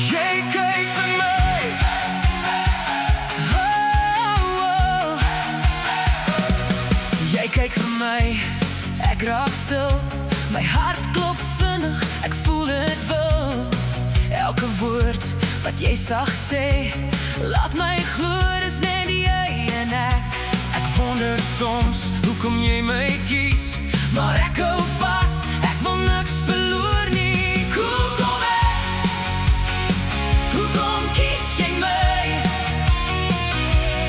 Jy kyk vir my. Jy kyk vir my, ek raak stil. My hart klop vinnig, ek voel het wil. Elke woord wat jy sag sê, laat my glo dis net jy en ek. Ek wonder soms, hoekom jy my kies, maar ek hou vas, ek wil niks verloor nie. Hoekom ek? Hoekom kies jy my?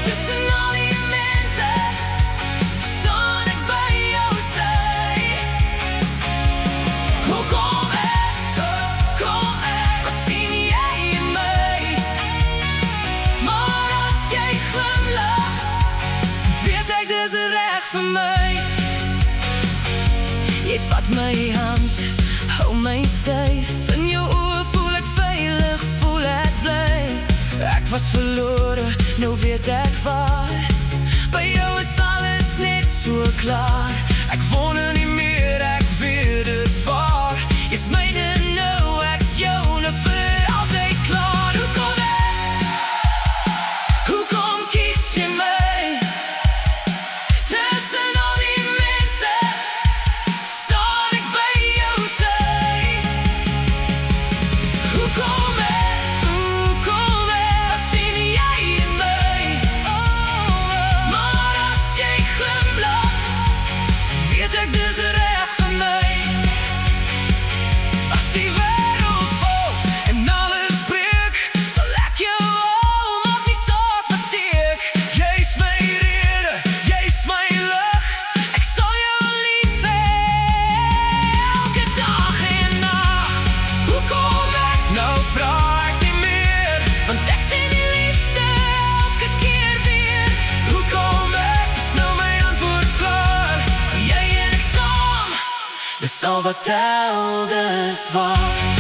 Tussen al die mense, staan ek by jou sy. Hoekom ek? Wat sien jy in my? Maar as jy glimlag, weet ek dis reg vir my. Jy vat my hand, hou my styf. In jou oë voel ek veilig, voel ek bly. Ek was verlore, nou weet ek waar. By jou is alles net so klaar. Ek wonder nie meer, ek weet dis waar. Jy's myne nou, ek's joune vir altyd klaar. Hoekom ek? Hoekom kies jy my? Tussen al die mense, staan ek by jou sy. Hoekom ek? Wat sien jy in my? Maar as jy glimlag, weet ek dis reg vir my. As die wêreld val en alles breek, sal ek jou hou, maak nie saak wat steek. Jy's my rede, jy's my lig, ek sal jou lief hê, elke dag en nag. Hoekom ek? Nou vra ek nie meer, want ek sien die liefde elke keer weer. Hoekom ek? Dis nou my antwoord klaar. Jy en ek saam, dis al wat tel, dis waar.